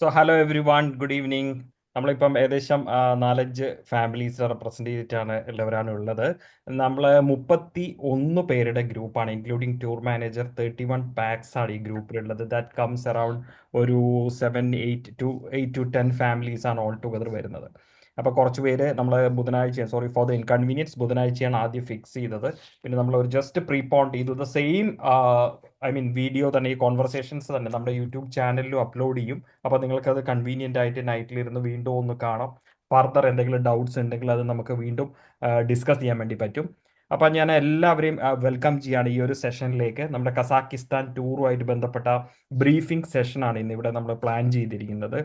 Hello every one, good evening. നമ്മളിപ്പം ഏകദേശം 4-5 families represent ചെയ്തിട്ടാണ് ഉള്ളവരാണ് ഉള്ളത്. നമ്മൾ 31 പേരുടെ ഗ്രൂപ്പാണ്, ഇൻക്ലൂഡിങ് ടൂർ മാനേജർ. 31 പാക്സ് ആണ് ഈ ഗ്രൂപ്പിലുള്ളത്. ദാറ്റ് കംസ് അറൌണ്ട് ഒരു 8 to 10 ഫാമിലീസ് ആണ് ഓൾ ടുഗദർ വരുന്നത്. അപ്പോൾ കുറച്ച് പേര് നമ്മൾ ബുധനാഴ്ച, സോറി ഫോർ ദ ഇൻകൺവീനിയൻസ്, ബുധനാഴ്ചയാണ് ആദ്യം ഫിക്സ് ചെയ്തത്. പിന്നെ നമ്മൾ ഒരു ജസ്റ്റ് പ്രീപോണ്ട് ചെയ്തു. ദ സെയിം വീഡിയോ തന്നെ, ഈ കോൺവെർസേഷൻസ് തന്നെ നമ്മുടെ യൂട്യൂബ് ചാനലിലും അപ്ലോഡ് ചെയ്യും. അപ്പോൾ നിങ്ങൾക്കത് കൺവീനിയൻ്റ് ആയിട്ട് നൈറ്റിലിരുന്ന് വീണ്ടും ഒന്ന് കാണാം. ഫർദർ എന്തെങ്കിലും ഡൗട്ട്സ് ഉണ്ടെങ്കിൽ അത് നമുക്ക് വീണ്ടും ഡിസ്കസ് ചെയ്യാൻ വേണ്ടി പറ്റും. അപ്പോൾ ഞാൻ എല്ലാവരെയും വെൽക്കം ചെയ്യാണ് ഈ ഒരു സെഷനിലേക്ക്. നമ്മുടെ കസാക്കിസ്ഥാൻ ടൂറുമായിട്ട് ബന്ധപ്പെട്ട ബ്രീഫിംഗ് സെഷനാണ് ഇന്ന് ഇവിടെ നമ്മൾ പ്ലാൻ ചെയ്തിരിക്കുന്നത്.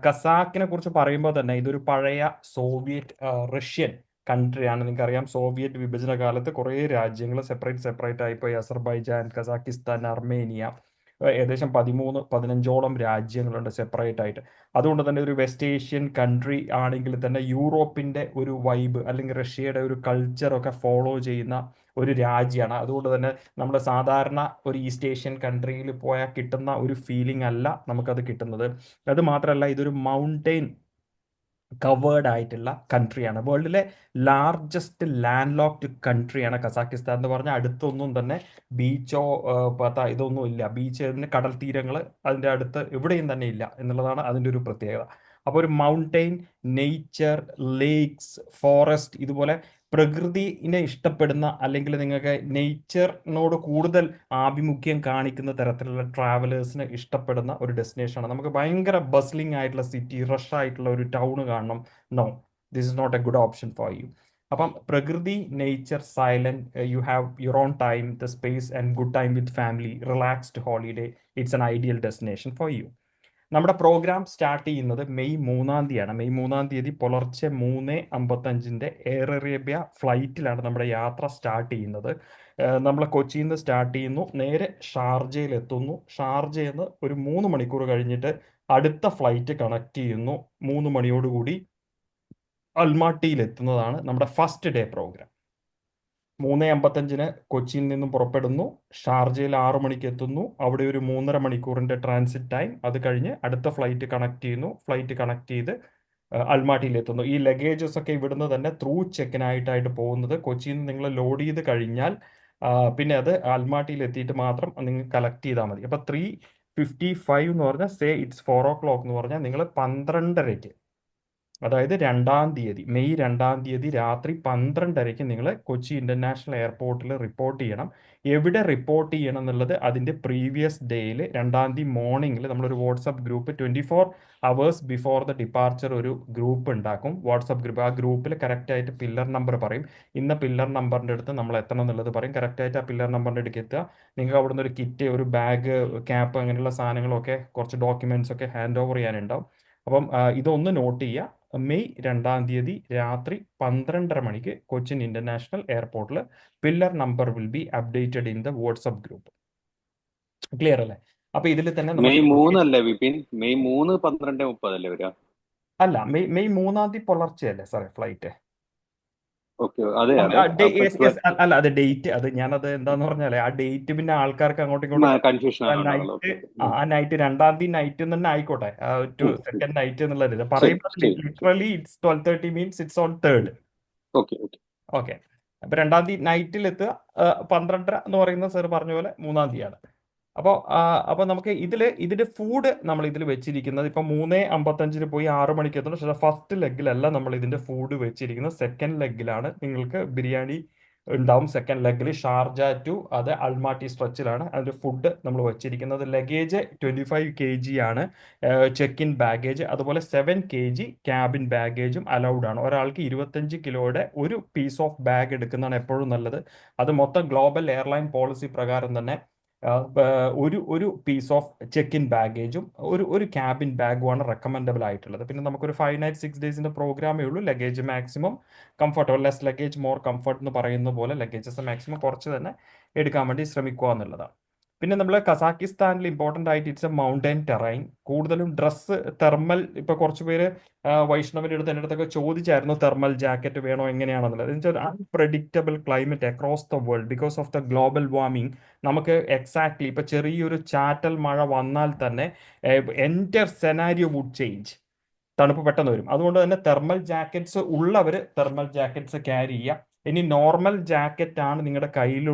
കസാക്കിനെ കുറിച്ച് പറയുമ്പോൾ തന്നെ ഇതൊരു പഴയ സോവിയറ്റ് റഷ്യൻ കൺട്രിയാണ്. നിങ്ങൾക്കറിയാം, സോവിയറ്റ് വിഭജന കാലത്ത് കുറേ രാജ്യങ്ങൾ സെപ്പറേറ്റ് ആയിപ്പോയി. അസർബൈജാൻ, കസാക്കിസ്ഥാൻ, അർമേനിയ, ഏകദേശം 13-15ഓളം രാജ്യങ്ങളുണ്ട് സെപ്പറേറ്റ് ആയിട്ട്. അതുകൊണ്ട് തന്നെ ഒരു വെസ്റ്റ് ഏഷ്യൻ കൺട്രി ആണെങ്കിൽ തന്നെ യൂറോപ്പിൻ്റെ ഒരു വൈബ് അല്ലെങ്കിൽ റഷ്യയുടെ ഒരു കൾച്ചറൊക്കെ ഫോളോ ചെയ്യുന്ന ഒരു രാജ്യമാണ്. അതുകൊണ്ട് തന്നെ നമ്മൾ സാധാരണ ഒരു ഈസ്റ്റ് ഏഷ്യൻ കൺട്രിയിൽ പോയാൽ കിട്ടുന്ന ഒരു ഫീലിംഗ് അല്ല നമുക്കത് കിട്ടുന്നത്. അത് മാത്രമല്ല, ഇതൊരു മൗണ്ടെയിൻ കവേർഡ് ആയിട്ടുള്ള കൺട്രിയാണ്. വേൾഡിലെ ലാർജസ്റ്റ് ലാൻഡ് ലോക്ഡ് കൺട്രിയാണ് കസാക്കിസ്ഥാൻ എന്ന് പറഞ്ഞാൽ. അടുത്തൊന്നും തന്നെ ബീച്ചോ ഇതൊന്നും ഇല്ല. ബീച്ച്, കടൽ തീരങ്ങൾ അതിൻ്റെ അടുത്ത് എവിടെയും തന്നെ ഇല്ല എന്നുള്ളതാണ് അതിൻ്റെ ഒരു പ്രത്യേകത. അപ്പോൾ ഒരു മൗണ്ടെയിൻ, നേച്ചർ, ലേക്സ്, ഫോറസ്റ്റ്, ഇതുപോലെ പ്രകൃതിനെ ഇഷ്ടപ്പെടുന്ന അല്ലെങ്കിൽ നിങ്ങൾക്ക് നേച്ചറിനോട് കൂടുതൽ ആഭിമുഖ്യം കാണിക്കുന്ന തരത്തിലുള്ള ട്രാവലേഴ്സിന് ഇഷ്ടപ്പെടുന്ന ഒരു ഡെസ്റ്റിനേഷനാണ്. നമുക്ക് ഭയങ്കര ബസ്ലിംഗ് ആയിട്ടുള്ള സിറ്റി, റഷ് ആയിട്ടുള്ള ഒരു ടൗൺ കാണണം. No, this is not a good option for you. അപ്പം പ്രകൃതി, nature, silent, you have your own time, the space and good time with family, relaxed holiday, it's an ideal destination for you. നമ്മുടെ programme start ചെയ്യുന്നത് May 3-ാം തീയതിയാണ്. May 3-ാം തീയതി പുലർച്ചെ 3:55 air Arabia ഫ്ലൈറ്റിലാണ് നമ്മുടെ യാത്ര സ്റ്റാർട്ട് ചെയ്യുന്നത്. നമ്മൾ കൊച്ചിയിൽ നിന്ന് സ്റ്റാർട്ട് ചെയ്യുന്നു, നേരെ ഷാർജയിൽ എത്തുന്നു. ഷാർജയിൽ നിന്ന് ഒരു 3 മണിക്കൂർ കഴിഞ്ഞിട്ട് അടുത്ത ഫ്ലൈറ്റ് കണക്ട് ചെയ്യുന്നു. 3 മണിയോടുകൂടി അൽമാട്ടിയിൽ എത്തുന്നതാണ് നമ്മുടെ ഫസ്റ്റ് ഡേ പ്രോഗ്രാം. 3:55 കൊച്ചിയിൽ നിന്നും പുറപ്പെടുന്നു, ഷാർജയിൽ 6 മണിക്ക് എത്തുന്നു. അവിടെ ഒരു 3.5 മണിക്കൂറിൻ്റെ ട്രാൻസിറ്റ് ടൈം. അത് കഴിഞ്ഞ് അടുത്ത ഫ്ലൈറ്റ് കണക്ട് ചെയ്യുന്നു. ഫ്ലൈറ്റ് കണക്ട് ചെയ്ത് അൽമാട്ടിയിൽ എത്തുന്നു. ഈ ലഗേജസ് ഒക്കെ ഇവിടുന്ന് തന്നെ ത്രൂ ചെക്കിനായിട്ടായിട്ട് പോകുന്നത്. കൊച്ചിയിൽ നിന്ന് നിങ്ങൾ ലോഡ് ചെയ്ത് കഴിഞ്ഞാൽ പിന്നെ അത് അൽമാട്ടിയിൽ എത്തിയിട്ട് മാത്രം നിങ്ങൾ കളക്ട് ചെയ്താൽ മതി. അപ്പോൾ 3:55 എന്ന് പറഞ്ഞാൽ, സേ ഇറ്റ്സ് 4 o'clock എന്ന് പറഞ്ഞാൽ നിങ്ങൾ 12:30-ക്ക്, അതായത് 2-ാം തീയതി, മെയ് 2-ാം തീയതി രാത്രി 12:30-ക്ക് നിങ്ങൾ കൊച്ചി ഇൻ്റർനാഷണൽ എയർപോർട്ടിൽ റിപ്പോർട്ട് ചെയ്യണം. എവിടെ റിപ്പോർട്ട് ചെയ്യണം എന്നുള്ളത് അതിൻ്റെ പ്രീവിയസ് ഡേയിൽ 2-ാം തീയതി മോർണിംഗിൽ നമ്മളൊരു WhatsApp group 24 hours before the departure ഒരു ഗ്രൂപ്പ് ഉണ്ടാക്കും, വാട്സപ്പ് ഗ്രൂപ്പ്. ആ ഗ്രൂപ്പിൽ കറക്റ്റായിട്ട് പില്ലർ നമ്പർ പറയും. ഇന്ന പില്ലർ നമ്പറിൻ്റെ അടുത്ത് നമ്മൾ എത്തണം എന്നുള്ളത് പറയും. കറക്റ്റായിട്ട് ആ പില്ലർ നമ്പറിൻ്റെ അടുത്ത് എത്തുക. നിങ്ങൾക്ക് അവിടെ നിന്ന് ഒരു കിറ്റ്, ഒരു ബാഗ്, ക്യാപ്പ്, അങ്ങനെയുള്ള സാധനങ്ങളൊക്കെ, കുറച്ച് ഡോക്യുമെൻറ്റ്സ് ഒക്കെ ഹാൻഡ് ഓവർ ചെയ്യാനുണ്ടാവും. അപ്പം ഇതൊന്ന് നോട്ട് ചെയ്യുക. മെയ് 2-ാം തീയതി രാത്രി 12:30 മണിക്ക് കൊച്ചിൻ ഇന്റർനാഷണൽ എയർപോർട്ടിൽ pillar number will be updated in the WhatsApp group. Clear അല്ലേ? അപ്പൊ ഇതിൽ തന്നെ മെയ് നമുക്ക് 3 അല്ലേ വിപിൻ? മെയ് 3 12:30 അല്ലേ വരിക? അല്ല, മെയ് 3-ാം തീയതി പുലർച്ചെയല്ലേ സാറേ ഫ്ലൈറ്റ്? ഓക്കെ, അതെയാണ്. അല്ല, അത് ഡേറ്റ്, അത് ഞാനത് എന്താന്ന് പറഞ്ഞാലേ, ആ ഡേറ്റ് പിന്നെ ആൾക്കാർക്ക് അങ്ങോട്ടും ഇങ്ങോട്ടും കൺഫ്യൂഷൻ ആണല്ലോ. നൈറ്റ്, ആ നൈറ്റ് 2-ാം തീയതി നൈറ്റ് തന്നെ ആയിക്കോട്ടെ, ടു സെക്കൻഡ് നൈറ്റ് എന്നുള്ളത് പറയുമ്പോൾ literally it's 12:30 means it's on 3rd. Okay okay okay. അപ്പൊ 2-ാം തീയതി നൈറ്റിൽ എത്തുക. 12:30 എന്ന് പറയുന്ന സാർ പറഞ്ഞ പോലെ 3-ാം തീയതിയാണ്. അപ്പോൾ നമുക്ക് ഇതിന്റെ ഫുഡ് നമ്മൾ ഇതിൽ വെച്ചിരിക്കുന്നത്, ഇപ്പം 3:55 പോയി 6 മണിക്ക് എത്തുന്നു. പക്ഷേ ഫസ്റ്റ് ലെഗിലല്ല നമ്മൾ ഇതിന്റെ ഫുഡ് വെച്ചിരിക്കുന്നത്, സെക്കൻഡ് ലെഗിലാണ്. നിങ്ങൾക്ക് ബിരിയാണി ഉണ്ടാവും സെക്കൻഡ് ലെഗിൽ. ഷാർജ ടു അത് അൽമാട്ടി സ്ട്രെച്ചിലാണ് അതിന്റെ ഫുഡ് നമ്മൾ വെച്ചിരിക്കുന്നത്. ലഗേജ് 25 kg ആണ് ചെക്ക് ഇൻ ബാഗേജ്. അതുപോലെ 7 kg ക്യാബിൻ ബാഗേജും അലൗഡ് ആണ്. ഒരാൾക്ക് 25 കിലോയുടെ ഒരു പീസ് ഓഫ് ബാഗ് എടുക്കുന്നതാണ് എപ്പോഴും നല്ലത്. അത് മൊത്തം ഗ്ലോബൽ എയർലൈൻ പോളിസി പ്രകാരം തന്നെ ഒരു പീസ് ഓഫ് ചെക്ക് ഇൻ ബാഗേജും ഒരു ക്യാബിൻ ബാഗുമാണ് റെക്കമെൻഡബിൾ ആയിട്ടുള്ളത്. പിന്നെ നമുക്കൊരു 5 nights 6 days പ്രോഗ്രാമേ ഉള്ളൂ. Luggage maximum comfortable, less luggage more comfort എന്ന് പറയുന്ന പോലെ ലഗേജസ് മാക്സിമം കുറച്ച് തന്നെ എടുക്കാൻ വേണ്ടി ശ്രമിക്കുക എന്നുള്ളതാണ്. പിന്നെ നമ്മൾ കസാക്കിസ്ഥാനിൽ ഇമ്പോർട്ടൻ്റ് ആയിട്ട് ഇറ്റ്സ് എ മൗണ്ടൻ ടെറൈൻ. കൂടുതലും ഡ്രസ്സ് തെർമൽ, ഇപ്പോൾ കുറച്ച് പേര് വൈഷ്ണവിൻ്റെ അടുത്ത് എൻ്റെ അടുത്തൊക്കെ ചോദിച്ചായിരുന്നു തെർമൽ ജാക്കറ്റ് വേണോ എങ്ങനെയാണെന്നുള്ളത്. എന്ന് വെച്ചാൽ unpredictable climate across the world because of the global warming. നമുക്ക് എക്സാക്ട്ലി ഇപ്പോൾ ചെറിയൊരു ചാറ്റൽ മഴ വന്നാൽ തന്നെ എൻറ്റർ സെനാരിയോ വുഡ് ചേഞ്ച്, തണുപ്പ് പെട്ടെന്ന് വരും. അതുകൊണ്ട് തന്നെ തെർമൽ ജാക്കറ്റ്സ് ഉള്ളവർ തെർമൽ ജാക്കറ്റ്സ് ക്യാരി ചെയ്യുക. ഇനി നോർമൽ ജാക്കറ്റ് ആണ് നിങ്ങളുടെ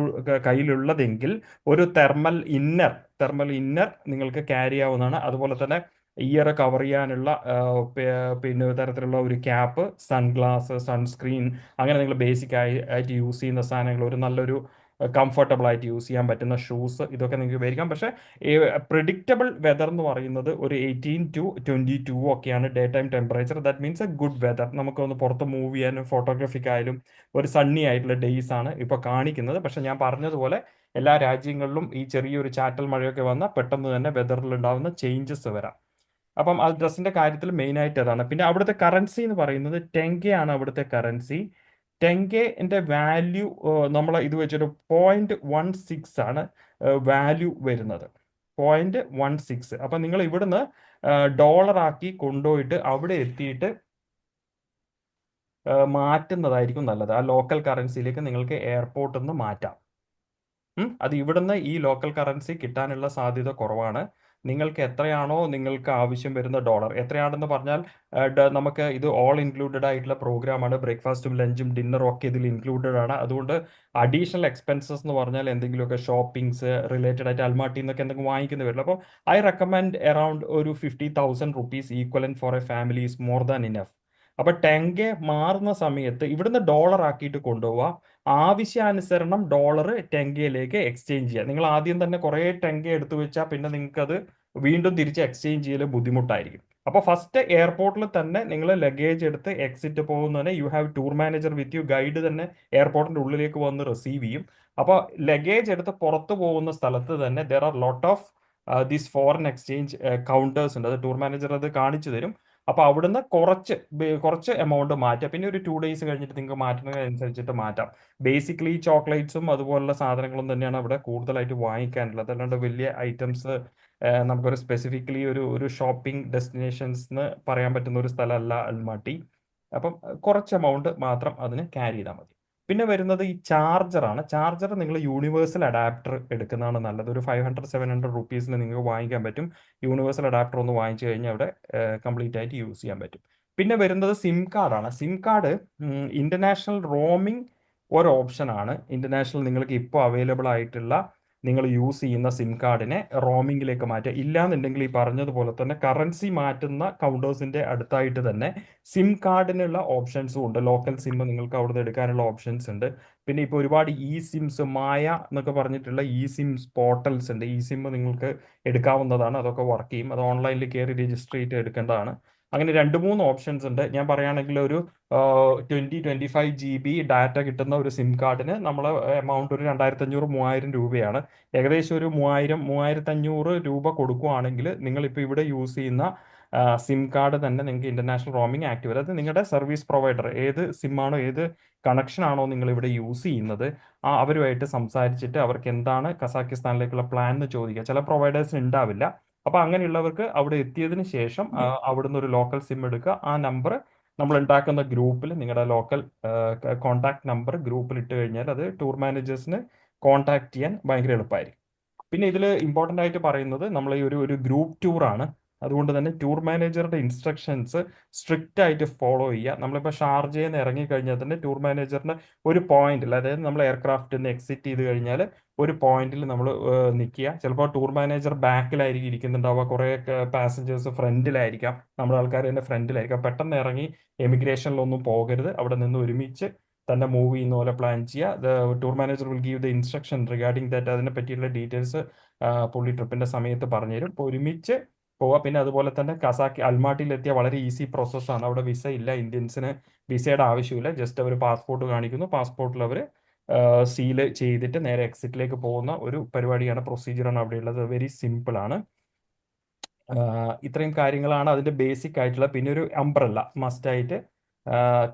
കയ്യിലുള്ളതെങ്കിൽ ഒരു തെർമൽ ഇന്നർ നിങ്ങൾക്ക് ക്യാരി ആവുന്നതാണ്. അതുപോലെ തന്നെ ഇയർ കവർ ചെയ്യാനുള്ള പിന്നെ ഒരു തരത്തിലുള്ള ഒരു ക്യാപ്പ്, സൺഗ്ലാസ്, സൺസ്ക്രീൻ, അങ്ങനെ നിങ്ങൾ ബേസിക് ആയിട്ട് യൂസ് ചെയ്യുന്ന സാധനങ്ങൾ, ഒരു നല്ലൊരു കംഫർട്ടബിൾ ആയിട്ട് യൂസ് ചെയ്യാൻ പറ്റുന്ന ഷൂസ്, ഇതൊക്കെ നിങ്ങൾക്ക് ഉപയോഗിക്കാം. പക്ഷേ പ്രിഡിക്റ്റബിൾ വെതർ എന്ന് പറയുന്നത് ഒരു 18 to 22 ഒക്കെയാണ് day time temperature. That means a good weather. നമുക്കൊന്ന് പുറത്ത് മൂവ് ചെയ്യാനും ഫോട്ടോഗ്രാഫിക്കായാലും ഒരു സണ്ണി ആയിട്ടുള്ള ഡേയ്സ് ആണ് ഇപ്പോൾ കാണിക്കുന്നത്. പക്ഷേ ഞാൻ പറഞ്ഞതുപോലെ എല്ലാ രാജ്യങ്ങളിലും ഈ ചെറിയൊരു ചാറ്റൽ മഴയൊക്കെ വന്നാൽ പെട്ടെന്ന് തന്നെ വെതറിൽ ഉണ്ടാകുന്ന ചേഞ്ചസ് വരാം. അപ്പം ആ ഡ്രസ്സിന്റെ കാര്യത്തിൽ മെയിൻ ആയിട്ട് അതാണ്. പിന്നെ അവിടുത്തെ കറൻസി എന്ന് പറയുന്നത് ടെങ്കയാണ് അവിടുത്തെ കറൻസി. ടെങ്കേന്റെ വാല്യൂ നമ്മൾ ഇത് വെച്ചൊരു 0.16 ആണ് വാല്യൂ വരുന്നത്. 0.16. അപ്പം നിങ്ങൾ ഇവിടുന്ന് ഡോളറാക്കി കൊണ്ടുപോയിട്ട് അവിടെ എത്തിയിട്ട് മാറ്റുന്നതായിരിക്കും നല്ലത്. ആ ലോക്കൽ കറൻസിയിലേക്ക് നിങ്ങൾക്ക് എയർപോർട്ടിൽ നിന്ന് മാറ്റാം. അത് ഇവിടുന്ന് ഈ ലോക്കൽ കറൻസി കിട്ടാനുള്ള സാധ്യത കുറവാണ്. നിങ്ങൾക്ക് എത്രയാണോ നിങ്ങൾക്ക് ആവശ്യം വരുന്ന ഡോളർ, എത്രയാണെന്ന് പറഞ്ഞാൽ നമുക്ക് ഇത് ഓൾ ഇൻക്ലൂഡഡ് ആയിട്ടുള്ള പ്രോഗ്രാമാണ്. ബ്രേക്ക്ഫാസ്റ്റും ലഞ്ചും ഡിന്നറും ഒക്കെ ഇതിൽ ഇൻക്ലൂഡഡ് ആണ്. അതുകൊണ്ട് അഡീഷണൽ എക്സ്പെൻസസ് എന്ന് പറഞ്ഞാൽ എന്തെങ്കിലുമൊക്കെ ഷോപ്പിംഗ്സ് റിലേറ്റഡ് ആയിട്ട് അൽമാട്ടിയിൽ നിന്നൊക്കെ എന്തെങ്കിലും വാങ്ങിക്കുന്ന വരില്ല. അപ്പോൾ ഐ റെക്കമെൻഡ് അറൌണ്ട് ഒരു 50,000 rupees equivalent for a family is more than enough. അപ്പോൾ ടെങ്കെ മാറുന്ന സമയത്ത് ഇവിടുന്ന് ഡോളർ ആക്കിയിട്ട് കൊണ്ടുപോവുക. ആവശ്യാനുസരണം ഡോളർ ടെങ്കയിലേക്ക് എക്സ്ചേഞ്ച് ചെയ്യുക. നിങ്ങൾ ആദ്യം തന്നെ കുറേ ടെങ്ക എടുത്തു വെച്ചാൽ പിന്നെ നിങ്ങൾക്കത് വീണ്ടും തിരിച്ച് എക്സ്ചേഞ്ച് ചെയ്യൽ ബുദ്ധിമുട്ടായിരിക്കും. അപ്പോൾ ഫസ്റ്റ് എയർപോർട്ടിൽ തന്നെ നിങ്ങൾ ലഗേജ് എടുത്ത് എക്സിറ്റ് പോകുന്നതിന് you have tour manager with you. Guide തന്നെ എയർപോർട്ടിൻ്റെ ഉള്ളിലേക്ക് വന്ന് റിസീവ് ചെയ്യും. അപ്പോൾ ലഗേജ് എടുത്ത് പുറത്ത് പോകുന്ന സ്ഥലത്ത് തന്നെ there are lot of these foreign exchange counters ഉണ്ട്. അത് ടൂർ മാനേജർ അത് കാണിച്ചു തരും. അപ്പോൾ അവിടുന്ന് കുറച്ച് എമൗണ്ട് മാറ്റാം. പിന്നെ ഒരു 2 days കഴിഞ്ഞിട്ട് നിങ്ങൾക്ക് മാറ്റുന്നതിനനുസരിച്ചിട്ട് മാറ്റാം. ബേസിക്കലി ചോക്ലേറ്റ്സും അതുപോലുള്ള സാധനങ്ങളും തന്നെയാണ് അവിടെ കൂടുതലായിട്ട് വാങ്ങിക്കാനുള്ളത്. അല്ലാണ്ട് വലിയ ഐറ്റംസ് നമുക്കൊരു സ്പെസിഫിക്കലി ഒരു ഷോപ്പിംഗ് ഡെസ്റ്റിനേഷൻസ് എന്ന് പറയാൻ പറ്റുന്ന ഒരു സ്ഥലമല്ല അൽമാട്ടി. അപ്പം കുറച്ച് എമൗണ്ട് മാത്രം അതിന് ക്യാരി ചെയ്താൽ മതി. പിന്നെ വരുന്നത് ഈ ചാർജറാണ്. ചാർജർ നിങ്ങൾ യൂണിവേഴ്സൽ അഡാപ്റ്റർ എടുക്കുന്നതാണ് നല്ലത്. ഒരു 500-700 റുപ്പീസിന് നിങ്ങൾക്ക് വാങ്ങിക്കാൻ പറ്റും. യൂണിവേഴ്സൽ അഡാപ്റ്റർ ഒന്ന് വാങ്ങിച്ചു കഴിഞ്ഞാൽ അവിടെ കംപ്ലീറ്റ് ആയിട്ട് യൂസ് ചെയ്യാൻ പറ്റും. പിന്നെ വരുന്നത് സിം കാർഡാണ്. സിം കാർഡ് ഇന്റർനാഷണൽ റോമിംഗ് ഒരു ഓപ്ഷനാണ്. ഇന്റർനാഷണൽ നിങ്ങൾക്ക് ഇപ്പോൾ അവൈലബിൾ ആയിട്ടുള്ള നിങ്ങൾ യൂസ് ചെയ്യുന്ന സിം കാർഡിനെ റോമിങ്ങിലേക്ക് മാറ്റുക. ഇല്ലാന്നുണ്ടെങ്കിൽ ഈ പറഞ്ഞതുപോലെ തന്നെ കറൻസി മാറ്റുന്ന കൗണ്ടേഴ്സിന്റെ അടുത്തായിട്ട് തന്നെ സിം കാർഡിനുള്ള ഓപ്ഷൻസും ഉണ്ട്. ലോക്കൽ സിം നിങ്ങൾക്ക് അവിടുന്ന് എടുക്കാനുള്ള ഓപ്ഷൻസ് ഉണ്ട്. പിന്നെ ഇപ്പോൾ ഒരുപാട് ഇ സിംസ്, മായ എന്നൊക്കെ പറഞ്ഞിട്ടുള്ള ഇ സിംസ് പോർട്ടൽസ് ഉണ്ട്. ഇ സിം നിങ്ങൾക്ക് എടുക്കാവുന്നതാണ്. അതൊക്കെ വർക്ക് ചെയ്യും. അത് ഓൺലൈനിൽ കയറി രജിസ്റ്റർ ചെയ്തിട്ട് എടുക്കേണ്ടതാണ്. അങ്ങനെ 2-3 ഓപ്ഷൻസ് ഉണ്ട്. ഞാൻ പറയുകയാണെങ്കിൽ ഒരു 20-25 GB ഡാറ്റ കിട്ടുന്ന ഒരു സിം കാർഡിന് നമ്മൾ എമൗണ്ട് ഒരു 2,500-3,000 രൂപയാണ്. ഏകദേശം ഒരു 3,000-3,500 രൂപ കൊടുക്കുകയാണെങ്കിൽ നിങ്ങളിപ്പോൾ ഇവിടെ യൂസ് ചെയ്യുന്ന സിം കാർഡ് തന്നെ നിങ്ങൾക്ക് ഇന്റർനാഷണൽ റോമിംഗ് ആക്റ്റീവ്. അതായത് നിങ്ങളുടെ സർവീസ് പ്രൊവൈഡർ ഏത് സിമ്മാണോ ഏത് കണക്ഷൻ ആണോ നിങ്ങൾ ഇവിടെ യൂസ് ചെയ്യുന്നത് അവരുമായിട്ട് സംസാരിച്ചിട്ട് അവർക്ക് എന്താണ് കസാക്കിസ്ഥാനിലേക്കുള്ള പ്ലാൻ എന്ന് ചോദിക്കുക. ചില പ്രൊവൈഡേഴ്സിന് ഉണ്ടാവില്ല. അപ്പോൾ അങ്ങനെയുള്ളവർക്ക് അവിടെ എത്തിയതിന് ശേഷം അവിടുന്ന് ഒരു ലോക്കൽ സിം എടുക്കുക. ആ നമ്പർ നമ്മൾ ഉണ്ടാക്കുന്ന ഗ്രൂപ്പിൽ നിങ്ങളുടെ ലോക്കൽ കോൺടാക്ട് നമ്പർ ഗ്രൂപ്പിൽ ഇട്ട് കഴിഞ്ഞാൽ അത് ടൂർ മാനേജേഴ്സിന് കോൺടാക്ട് ചെയ്യാൻ ഭയങ്കര എളുപ്പമായിരിക്കും. പിന്നെ ഇതിൽ ഇമ്പോർട്ടൻ്റ് ആയിട്ട് പറയുന്നത് നമ്മൾ ഈ ഒരു ഗ്രൂപ്പ് ടൂറാണ്. അതുകൊണ്ട് തന്നെ ടൂർ മാനേജറുടെ ഇൻസ്ട്രക്ഷൻസ് സ്ട്രിക്റ്റ് ആയിട്ട് ഫോളോ ചെയ്യുക. നമ്മളിപ്പോൾ ഷാർജയിൽ നിന്ന് ഇറങ്ങിക്കഴിഞ്ഞാൽ തന്നെ ടൂർ മാനേജറിൻ്റെ ഒരു പോയിന്റിൽ, അതായത് നമ്മൾ എയർക്രാഫ്റ്റിൽ നിന്ന് എക്സിറ്റ് ചെയ്ത് കഴിഞ്ഞാൽ ഒരു പോയിന്റിൽ നമ്മൾ നിൽക്കുക. ചിലപ്പോൾ ടൂർ മാനേജർ ബാക്കിലായിരിക്കും ഇരിക്കുന്നുണ്ടാവുക, കുറേ പാസഞ്ചേഴ്സ് ഫ്രണ്ടിലായിരിക്കാം, നമ്മുടെ ആൾക്കാർ തന്നെ ഫ്രണ്ടിലായിരിക്കാം. പെട്ടെന്ന് ഇറങ്ങി എമിഗ്രേഷനിലൊന്നും പോകരുത്. അവിടെ നിന്ന് ഒരുമിച്ച് തന്നെ മൂവ് ചെയ്യുന്ന പോലെ പ്ലാൻ ചെയ്യുക. Tour manager will give the instruction regarding that. അതിനെ പറ്റിയുള്ള ഡീറ്റെയിൽസ് പുള്ളി ട്രിപ്പിന്റെ സമയത്ത് പറഞ്ഞുതരും. ഇപ്പോൾ ഒരുമിച്ച് പോവുക. പിന്നെ അതുപോലെ തന്നെ അൽമാട്ടിയിലെത്തിയ വളരെ ഈസി പ്രോസസ്സാണ്. അവിടെ വിസ ഇല്ല, ഇന്ത്യൻസിന് വിസയുടെ ആവശ്യമില്ല. ജസ്റ്റ് അവർ പാസ്പോർട്ട് കാണിക്കുന്നു, പാസ്പോർട്ടിൽ അവർ സീല് ചെയ്തിട്ട് നേരെ എക്സിറ്റിലേക്ക് പോകുന്ന ഒരു പരിപാടിയാണ്, പ്രൊസീജിയറാണ് അവിടെയുള്ളത്. വെരി സിമ്പിൾ ആണ്. ഇത്രയും കാര്യങ്ങളാണ് അതിൻ്റെ ബേസിക് ആയിട്ടുള്ള. പിന്നെ ഒരു അംബ്രല്ല മസ്റ്റായിട്ട്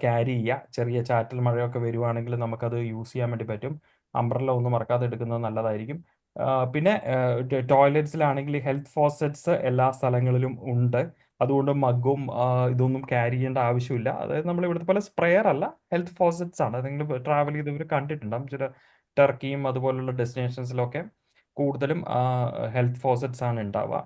ക്യാരി ചെയ്യുക. ചെറിയ ചാറ്റൽ മഴയൊക്കെ വരുവാണെങ്കിൽ നമുക്കത് യൂസ് ചെയ്യാൻ വേണ്ടി പറ്റും. അംബ്രല്ല ഒന്നും മറക്കാതെ എടുക്കുന്നത് നല്ലതായിരിക്കും. പിന്നെ ടോയ്ലറ്റ്സിലാണെങ്കിൽ ഹെൽത്ത് ഫോസറ്റ്സ് എല്ലാ സ്ഥലങ്ങളിലും ഉണ്ട്. അതുകൊണ്ട് മഗ്ഗും ഇതൊന്നും ക്യാരി ചെയ്യേണ്ട ആവശ്യമില്ല. അതായത് നമ്മൾ ഇവിടുത്തെ പോലെ സ്പ്രെയർ അല്ല, ഹെൽത്ത് ഫോസറ്റ്സ് ആണ്. അത് നിങ്ങൾ ട്രാവൽ ചെയ്തവർ കണ്ടിട്ടുണ്ടാകും. ചില ടർക്കിയും അതുപോലുള്ള ഡെസ്റ്റിനേഷൻസിലൊക്കെ കൂടുതലും ഹെൽത്ത് ഫോസറ്റ്സ് ആണ് ഉണ്ടാവുക.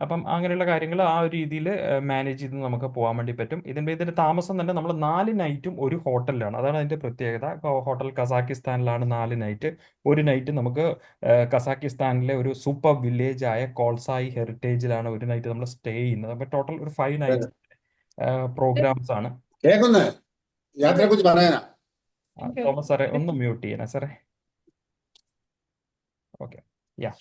അപ്പം അങ്ങനെയുള്ള കാര്യങ്ങൾ ആ ഒരു രീതിയിൽ മാനേജ് ചെയ്ത് നമുക്ക് പോകാൻ വേണ്ടി പറ്റും. ഇതിൻ്റെ താമസം തന്നെ നമ്മൾ 4 നൈറ്റും ഒരു ഹോട്ടലിലാണ്. അതാണ് അതിൻ്റെ പ്രത്യേകത. ഹോട്ടൽ കസാക്കിസ്ഥാനിലാണ് 4 നൈറ്റ്. ഒരു നൈറ്റ് നമുക്ക് കസാക്കിസ്ഥാനിലെ ഒരു സൂപ്പർ വില്ലേജ് ആയ കോൾസായി ഹെറിറ്റേജിലാണ് ഒരു നൈറ്റ് നമ്മൾ സ്റ്റേ ചെയ്യുന്നത്. അപ്പോൾ ടോട്ടൽ ഒരു 5 നൈറ്റ്സ് പ്രോഗ്രാംസ് ആണ്. കേൾക്കുന്നേ യാത്രയെ കുറിച്ച് പറയാനാ. തോമസ് സാറേ ഒന്ന് മ്യൂട്ട് ചെയ്യണേ സാറേ. ഓക്കെ, യാ.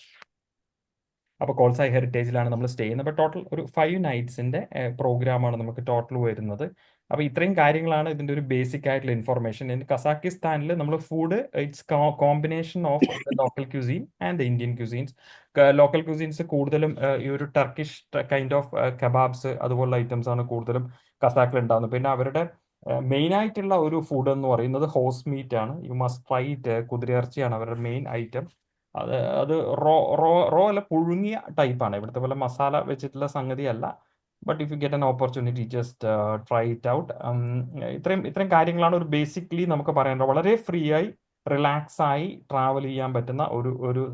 അപ്പോൾ കോൾസായി ഹെറിറ്റേജിലാണ് നമ്മൾ സ്റ്റേ ചെയ്യുന്നത്. അപ്പോൾ ടോട്ടൽ ഒരു 5 നൈറ്റ്സിൻ്റെ പ്രോഗ്രാമാണ് നമുക്ക് ടോട്ടൽ വരുന്നത്. അപ്പോൾ ഇത്രയും കാര്യങ്ങളാണ് ഇതിൻ്റെ ഒരു ബേസിക് ആയിട്ടുള്ള ഇൻഫർമേഷൻ. കസാക്കിസ്ഥാനിൽ നമ്മൾ food it's combination of local cuisine and Indian cuisines. Local cuisines കൂടുതലും ഈ ഒരു ടർക്കിഷ് കൈൻഡ് ഓഫ് കബാബ്സ് അതുപോലുള്ള ഐറ്റംസ് ആണ് കൂടുതലും കസാക്കിൽ ഉണ്ടാകുന്നത്. പിന്നെ അവരുടെ മെയിൻ ആയിട്ടുള്ള ഒരു ഫുഡ് എന്ന് പറയുന്നത് ഹോസ് മീറ്റ് ആണ്. You must try it. കുതിരയിറച്ചിയാണ് അവരുടെ മെയിൻ ഐറ്റം. അത് റോ റോ റോ അല്ല, പുഴുങ്ങിയ ടൈപ്പാണ്. ഇവിടുത്തെ പോലെ മസാല വെച്ചിട്ടുള്ള സംഗതി അല്ല. But if you get an opportunity just try it out. ഇത്രയും കാര്യങ്ങളാണ് ഒരു ബേസിക്കലി നമുക്ക് പറയാനുള്ളത്. വളരെ ഫ്രീ ആയി റിലാക്സ് ആയി ട്രാവൽ ചെയ്യാൻ പറ്റുന്ന ഒരു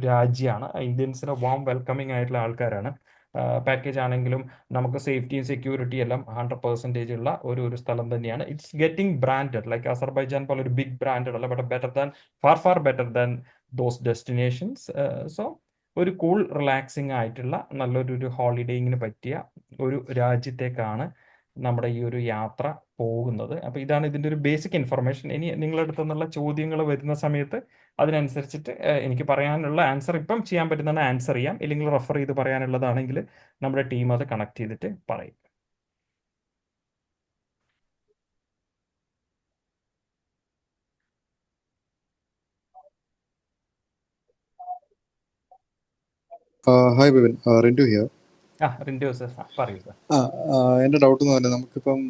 രാജ്യമാണ്. ഇന്ത്യൻസിന് വാം വെൽക്കമിങ് ആയിട്ടുള്ള ആൾക്കാരാണ്. പാക്കേജ് ആണെങ്കിലും നമുക്ക് സേഫ്റ്റിയും സെക്യൂരിറ്റി എല്ലാം 100% ഉള്ള ഒരു സ്ഥലം തന്നെയാണ്. It's getting branded like Azerbaijan പോലെ ഒരു ബിഗ് ബ്രാൻഡഡ് അല്ല, but better than far better than those destinations. So ഒരു കൂൾ റിലാക്സിങ് ആയിട്ടുള്ള നല്ലൊരു ഹോളിഡേയിങ്ങിന് പറ്റിയ ഒരു രാജ്യത്തേക്കാണ് നമ്മുടെ ഈ ഒരു യാത്ര പോകുന്നത്. അപ്പോൾ ഇതാണ് ഇതിൻ്റെ ഒരു ബേസിക് ഇൻഫർമേഷൻ. ഇനി നിങ്ങളുടെ അടുത്തു നിന്നുള്ള ചോദ്യങ്ങൾ വരുന്ന സമയത്ത് അതിനനുസരിച്ചിട്ട് എനിക്ക് പറയാനുള്ള ആൻസർ ഇപ്പം ചെയ്യാൻ പറ്റുന്നതാണ് ആൻസർ ചെയ്യാം. ഇല്ലെങ്കിൽ റെഫർ ചെയ്ത് പറയാനുള്ളതാണെങ്കിൽ നമ്മുടെ ടീം അത് കണക്ട് ചെയ്തിട്ട് പറയും. Hi Bipin, Rintu here. Rintu sir പറയൂ സർ. എൻ്റെ ഡൗട്ട് എന്ന് പറഞ്ഞാൽ നമുക്കിപ്പം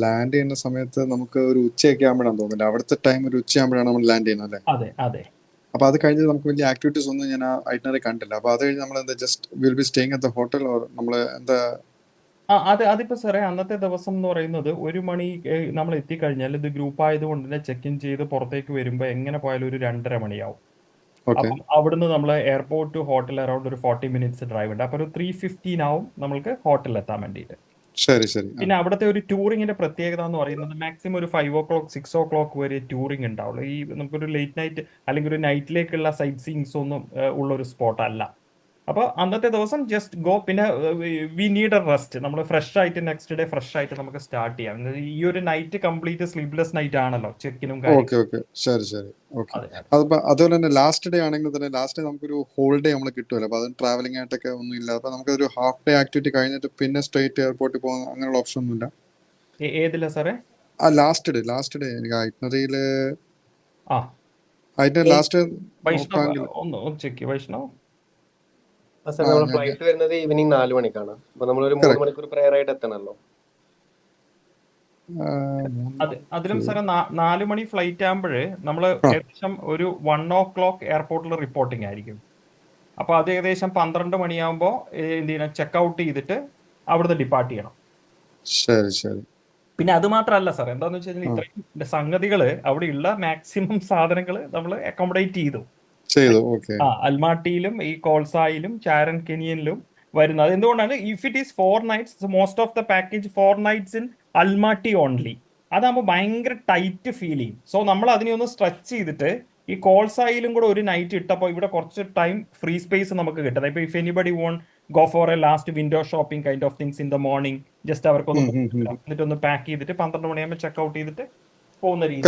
ലാൻഡ് ചെയ്യുന്ന സമയത്ത് നമുക്ക് ഒരു ഉച്ചയൊക്കെ ആകുമ്പോഴാണ് തോന്നുന്നില്ല, അവിടുത്തെ ടൈം ഒരു ഉച്ചയാകുമ്പോഴാണ് നമ്മൾ ലാൻഡ് ചെയ്യുന്നത് അല്ലേ? അതെ അതെ. അപ്പോൾ അത് കഴിഞ്ഞ് നമുക്ക് വലിയ ആക്ടിവിറ്റീസ് ഒന്നും ഞാൻ ആ ഐറ്റിനറി കണ്ടില്ല. അപ്പോൾ അത് കഴിഞ്ഞ് നമ്മൾ എന്താ just will be staying at the hotel or നമ്മൾ എന്താ? അതിപ്പോ സാറേ അന്നത്തെ ദിവസം എന്ന് പറയുന്നത് 1 മണി നമ്മൾ എത്തിക്കഴിഞ്ഞാൽ ഇത് ഗ്രൂപ്പ് ആയതുകൊണ്ട് തന്നെ ചെക്ക് ഇൻ ചെയ്ത് പുറത്തേക്ക് വരുമ്പോൾ എങ്ങനെ പോയാലും ഒരു 2:30 മണിയാവും. ഓക്കെ അപ്പം അവിടുന്ന് നമ്മൾ എയർപോർട്ട് ടു ഹോട്ടൽ അറൌണ്ട് ഒരു 40 മിനിറ്റ്സ് ഡ്രൈവ് ഉണ്ട്. അപ്പോൾ ഒരു 3:15 ആവും നമ്മൾക്ക് ഹോട്ടലിൽ എത്താൻ വേണ്ടിയിട്ട്. ശരി ശരി. പിന്നെ അവിടുത്തെ ഒരു ടൂറിങ്ങിന്റെ പ്രത്യേകത എന്ന് പറയുന്നത് മാക്സിമം ഒരു 5 o'clock 6 o'clock വരെ ടൂറിങ് ഉണ്ടാവുള്ളൂ. ഈ നമുക്കൊരു ലേറ്റ് നൈറ്റ് അല്ലെങ്കിൽ ഒരു നൈറ്റിലേക്കുള്ള സൈറ്റ് സീയിങ്സ് ഒന്നും ഉള്ള ഒരു സ്പോട്ട് അല്ല. അപ്പോൾ അന്നത്തെ ദിവസം ജസ്റ്റ് ഗോ. പിന്നെ വി നീഡ് എ റെസ്റ്റ്. നമ്മൾ ഫ്രഷ് ആയിട്ട് നെക്സ്റ്റ് ഡേ ഫ്രഷ് ആയിട്ട് നമുക്ക് സ്റ്റാർട്ട് ചെയ്യാം. ഈ ഒരു നൈറ്റ് കംപ്ലീറ്റ് സ്ലീപ്ലെസ് നൈറ്റ് ആണല്ലോ, ചെക്കിനും ഓക്കെ ഓക്കെ ശരി ശരി. ഓക്കെ. അതിപ്പോൾ അതുപോലെ തന്നെ ലാസ്റ്റ് ഡേ ആണെങ്കിൽ തന്നെ ലാസ്റ്റ് ഡേ നമുക്കൊരു ഹോൾ ഡേ നമ്മൾ കിട്ടുമല്ലോ. അപ്പോൾ അത് ട്രാവലിംഗ് ആയിട്ടൊക്കെ ഒന്നും ഇല്ല. അപ്പോൾ നമുക്കൊരു ഹാഫ് ഡേ ആക്ടിവിറ്റി കഴിഞ്ഞിട്ട് പിന്നെ സ്ട്രേറ്റ് എയർപോർട്ടിൽ പോകുന്ന അങ്ങനെയുള്ള ഓപ്ഷൻ ഒന്നും ഇല്ല. ഏതില്ല സാറേ? ആ ലാസ്റ്റ് ഡേ എനിക്ക് ഐറ്റിനറിയിൽ ആ ലാസ്റ്റ് വൈഷ്ണവ് ഒന്ന് ചെക്ക്. വൈഷ്ണവ് ഫ്ലൈറ്റ് വരുന്നത് ഈവനിങ് 4 മണിക്കാണ്. അപ്പൊ നമ്മളൊരു 3 മണിക്കൂർ പ്രയർ ആയിട്ട് എത്തണല്ലോ. അതിലും സാറേ 4 മണി ഫ്ലൈറ്റ് ആകുമ്പോഴേ നമ്മൾ ഏകദേശം ഒരു 1 o'clock എയർപോർട്ടിൽ റിപ്പോർട്ടിംഗ് ആയിരിക്കും. അപ്പൊ അത് ഏകദേശം 12 മണിയാകുമ്പോൾ എന്ത് ചെയ്യണം, ചെക്ക് ഔട്ട് ചെയ്തിട്ട് അവിടുന്ന് ഡിപ്പാർട്ട് ചെയ്യണം. ശരി ശരി. പിന്നെ അത് മാത്രമല്ല സാർ, എന്താന്ന് വെച്ച് കഴിഞ്ഞാൽ ഇത്രയും സംഗതികള് അവിടെയുള്ള മാക്സിമം സാധനങ്ങൾ നമ്മൾ അക്കോമഡേറ്റ് ചെയ്തു. അൽമാട്ടിയിലും ഈ കോൾസായിലും ചാരൻ കെനിയനിലും വരുന്നത്. എന്തുകൊണ്ടാണ്? If it is 4 nights, most of the package 4 nights in Almatti only. അതാകുമ്പോൾ ഭയങ്കര ടൈറ്റ് ഫീൽ ചെയ്യും. സോ നമ്മൾ അതിനെ ഒന്ന് സ്ട്രെച്ച് ചെയ്തിട്ട് ഈ കോൾസായിലും കൂടെ ഒരു നൈറ്റ് ഇട്ടപ്പോൾ ഇവിടെ കുറച്ച് ടൈം ഫ്രീ സ്പേസ് നമുക്ക് കിട്ടുന്നത്. ഇപ്പൊ if anybody want go for a last window shopping kind of things in the morning, just അവർക്കൊന്ന് എന്നിട്ട് ഒന്ന് പാക്ക് ചെയ്തിട്ട് 12 മണിയാകുമ്പോൾ ചെക്ക് ഔട്ട് ചെയ്തിട്ട് പോകുന്ന രീതി.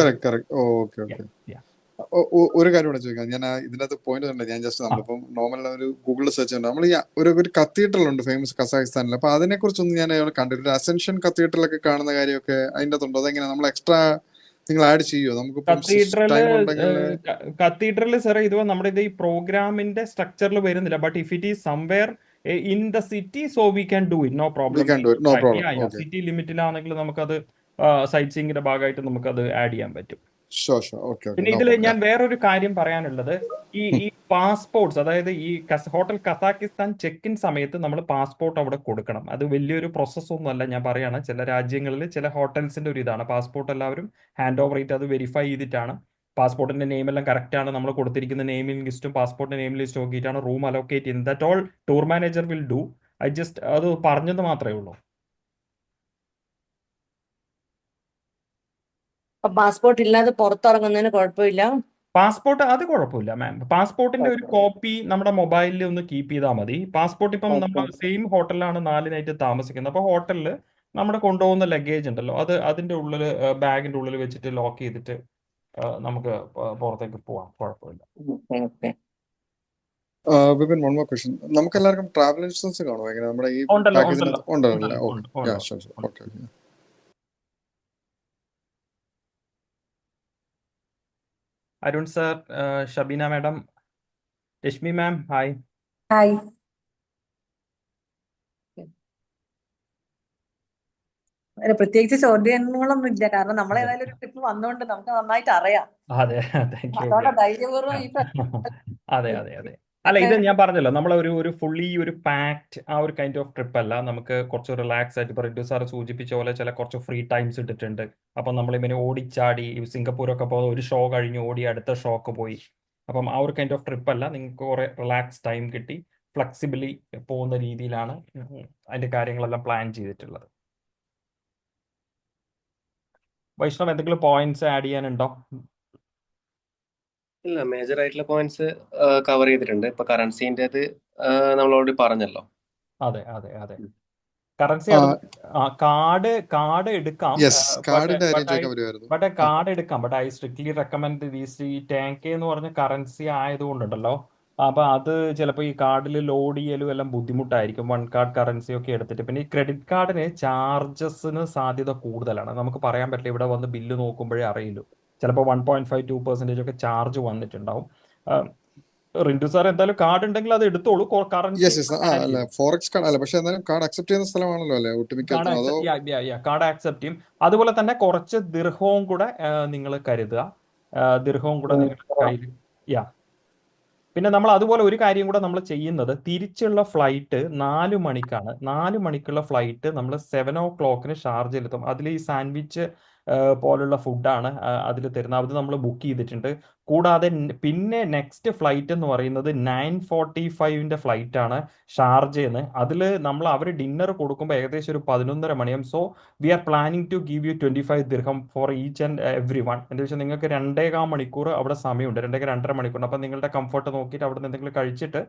ഒരു കാര്യം കൂടെ ചോദിക്കാം. ഞാൻ ഇതിനകത്ത് പോയിന്റ് ഉണ്ട്. ഞാൻ ജസ്റ്റ് നമ്മളിപ്പം നോർമൽ ഒരു ഗൂഗിളിൽ സെർച്ച് ചെയ്യുന്നുണ്ട്. നമ്മൾ ഈ ഒരു കത്തീഡ്രൽ ഉണ്ട് ഫേമസ് കസാഖിസ്ഥാനിൽ. അപ്പൊ അതിനെ കുറിച്ചൊന്നും ഞാൻ കണ്ടിട്ടില്ല. അസെൻഷൻ കത്തീഡ്രലൊക്കെ കാണുന്ന കാര്യമൊക്കെ അതിൻ്റെ അകത്തുണ്ടോ? അതെങ്ങനെ നമ്മൾ എക്സ്ട്രാ നിങ്ങൾ ആഡ് ചെയ്യോ? നമുക്ക് കത്തീഡ്രൽ സാറേ ഇത് നമ്മുടെ ഇത് ഈ പ്രോഗ്രാമിന്റെ സ്ട്രക്ചറിൽ വരുന്നില്ല. But if it is somewhere in the city so we can do it. No problem. City ലിമിറ്റിലാണെങ്കിൽ നമുക്കത് സൈറ്റ് സീയിങ്ങിന്റെ ഭാഗമായിട്ട് നമുക്കത് ആഡ് ചെയ്യാൻ പറ്റും. പിന്നെ ഇതിൽ ഞാൻ വേറൊരു കാര്യം പറയാനുള്ളത്, ഈ പാസ്പോർട്ട്സ്, അതായത് ഈ ഹോട്ടൽ കസാക്കിസ്ഥാൻ ചെക്ക് ഇൻ സമയത്ത് നമ്മൾ പാസ്പോർട്ട് അവിടെ കൊടുക്കണം. അത് വലിയൊരു പ്രോസസ്സൊന്നും അല്ല, ഞാൻ പറയാണ്. ചില രാജ്യങ്ങളിൽ ചില ഹോട്ടൽസിന്റെ ഒരു ഇതാണ്, പാസ്പോർട്ട് എല്ലാവരും ഹാൻഡ് ഓവർ ചെയ്ത് അത് വെരിഫൈ ചെയ്തിട്ടാണ്. പാസ്പോർട്ടിന്റെ നെയിം എല്ലാം കറക്റ്റ് ആണ്, നമ്മൾ കൊടുത്തിരിക്കുന്ന നെയിമിംഗ് ലിസ്റ്റും പാസ്പോർട്ടിന്റെ നെയിം ലിസ്റ്റ് നോക്കിയിട്ടാണ് റൂം അലോക്കേറ്റ് ചെയ്യുന്നത്. That all tour manager will do. I just അത് പറഞ്ഞത് മാത്രമേ ഉള്ളൂ. അപ്പൊ പാസ്പോർട്ട് ഇല്ലാതെ പുറത്തിറങ്ങുന്നതിന് കുഴപ്പമില്ല. പാസ്പോർട്ട് അത് കുഴപ്പമില്ല മാം. പാസ്പോർട്ടിന്റെ ഒരു കോപ്പി നമ്മുടെ മൊബൈലിൽ ഒന്ന് കീപ്പ് ചെയ്താൽ മതി. പാസ്പോർട്ട് ഇപ്പം നമ്മൾ സെയിം ഹോട്ടലിലാണ് 4 നൈറ്റ് താമസിക്കുന്നത്. അപ്പോൾ ഹോട്ടലിൽ നമ്മുടെ കൊണ്ടുപോകുന്ന ലഗേജ് ഉണ്ടല്ലോ, അത് അതിന്റെ ഉള്ളിൽ ബാഗിന്റെ ഉള്ളിൽ വെച്ചിട്ട് ലോക്ക് ചെയ്തിട്ട് നമുക്ക് പുറത്തേക്ക് പോവാം, കുഴപ്പമില്ല. Okay. Vipin, one more question. നമുക്ക് എല്ലാവർക്കും ട്രാവൽ ഇൻഷുറൻസ് കാണുമോ? എങ്ങനെ നമ്മുടെ ഈ ഉണ്ടല്ലോ പാക്കേജിന് ഉണ്ടല്ലോ ഉണ്ടല്ലേ? ഉണ്ടല്ലോ ഓക്കെ, ഉണ്ട് ഉണ്ട് ഷുവർ ഷുവർ. ഉണ്ട്. Okay okay. Arun sir, Shabeena madam, Rashmi ma'am, hi. Hi. അങ്ങനെ പ്രത്യേകിച്ച് ചോദ്യങ്ങളൊന്നും ഇല്ല, കാരണം നമ്മൾ അതെ ഏതായാലും ഒരു ട്രിപ്പ് വന്നുകൊണ്ട് നമുക്ക് നന്നായിട്ട് അറിയാം. അതെ, താങ്ക് യു. അതോടെ ധൈര്യപൂർവ്വം ഈ അതെ അതെ അതെ. അല്ല, ഇത് ഞാൻ പറഞ്ഞല്ലോ, നമ്മൾ ഒരു ഫുള്ളി ഒരു പാക്ഡ് ആ ഒരു കൈൻഡ് ഓഫ് ട്രിപ്പ് അല്ല. നമുക്ക് കുറച്ച് റിലാക്സ് ആയിട്ട്, ഇപ്പോൾ റിഡ്യൂ സാർ സൂചിപ്പിച്ച പോലെ ചില കുറച്ച് ഫ്രീ ടൈംസ് ഇട്ടിട്ടുണ്ട്. അപ്പം നമ്മൾ ഇവനെ ഓടിച്ചാടി സിംഗപ്പൂരൊക്കെ പോകുന്ന ഒരു ഷോ കഴിഞ്ഞ് ഓടി അടുത്ത ഷോക്ക് പോയി. അപ്പം ആ ഒരു കൈൻഡ് ഓഫ് ട്രിപ്പ് അല്ല. നിങ്ങൾക്ക് കുറെ റിലാക്സ് ടൈം കിട്ടി, ഫ്ലെക്സിബിളി പോകുന്ന രീതിയിലാണ് അതിന്റെ കാര്യങ്ങളെല്ലാം പ്ലാൻ ചെയ്തിട്ടുള്ളത്. വൈഷ്ണവ്, എന്തെങ്കിലും പോയിന്റ്സ് ആഡ് ചെയ്യാനുണ്ടോ? ഇല്ല, മേജർ ആയിട്ടുള്ള പോയിന്റ്സ് കവർ ചെയ്തിട്ടുണ്ട്. ഇപ്പൊ കറൻസിന്റെ നമ്മൾ ഓൾറെഡി പറഞ്ഞല്ലോ. അതെ അതെ അതെ. കറൻസി അത് കാർഡ് എടുക്കാം. യെസ്, കാർഡിന്റെ കാര്യം ചോദിക്കാൻ വരുമായിരുന്നു. ബട്ട് കാർഡ് എടുക്കാം. But I strictly recommend these ഈ ടാങ്ക് എന്ന് പറഞ്ഞ കറൻസി ആയതുകൊണ്ടുണ്ടല്ലോ, അപ്പൊ അത് ചിലപ്പോൾ ഈ കാർഡിൽ ലോഡ് ചെയ്യലും എല്ലാം ബുദ്ധിമുട്ടായിരിക്കും. വൺ കാർഡ് കറൻസി ഒക്കെ എടുത്തിട്ട്. പിന്നെ ഈ ക്രെഡിറ്റ് കാർഡിന് ചാർജസിന് സാധ്യത കൂടുതലാണ്. നമുക്ക് പറയാൻ പറ്റില്ല, ഇവിടെ വന്ന് ബില്ല് നോക്കുമ്പോഴേ അറിയുള്ളൂ. ചിലപ്പോൾ 1.5-2% ഒക്കെ ചാർജ് വന്നിട്ടുണ്ടാവും. റിന്റു സാർ എന്തായാലും കാർഡ് ഉണ്ടെങ്കിൽ അത് എടുത്തോളൂ. Currency yes yes. അല്ല, ഫോറക്സ് കാർഡ് അല്ല, പക്ഷെ എന്തായാലും കാർഡ് അക്സെപ്റ്റ് ചെയ്യുന്ന സ്ഥലമാണല്ലോ അല്ലേ ഒട്ടുമിക്കത്തും? അതോ കാർഡ് ആക്സെപ്റ്റ് ചെയ്യും. അതുപോലെ തന്നെ കുറച്ച് ദിർഹവും കൂടെ നിങ്ങൾ കരുതുക. ദിർഹവും കൂടെ നിങ്ങളുടെ കയ്യിൽ. യാ, പിന്നെ നമ്മൾ അതുപോലെ ഒരു കാര്യം കൂടെ നമ്മൾ ചെയ്യുന്നത്, തിരിച്ചുള്ള ഫ്ലൈറ്റ് 4 മണിക്കാണ്. 4 മണിക്കുള്ള ഫ്ലൈറ്റ് നമ്മൾ 7 o'clock ഷാർജയിലെത്തും. അതിൽ ഈ സാൻഡ്വിച്ച് പോലുള്ള ഫുഡാണ് അതിൽ തരുന്നത്. അത് നമ്മൾ ബുക്ക് ചെയ്തിട്ടുണ്ട്. കൂടാതെ പിന്നെ നെക്സ്റ്റ് ഫ്ലൈറ്റ് എന്ന് പറയുന്നത് 9:45 ഫ്ലൈറ്റ് ആണ് ഷാർജയിൽ നിന്ന്. അതിൽ നമ്മൾ അവർ ഡിന്നർ കൊടുക്കുമ്പോൾ ഏകദേശം ഒരു 11:30 മണിയാകും. So we are planning to give you 25 dirham for each and every one. എന്താ വെച്ചാൽ നിങ്ങൾക്ക് 2.25 മണിക്കൂർ അവിടെ സമയമുണ്ട്, 2.5 മണിക്കൂർ. അപ്പം നിങ്ങളുടെ കംഫർട്ട് നോക്കിയിട്ട് അവിടെ നിന്ന് എന്തെങ്കിലും കഴിച്ചിട്ട്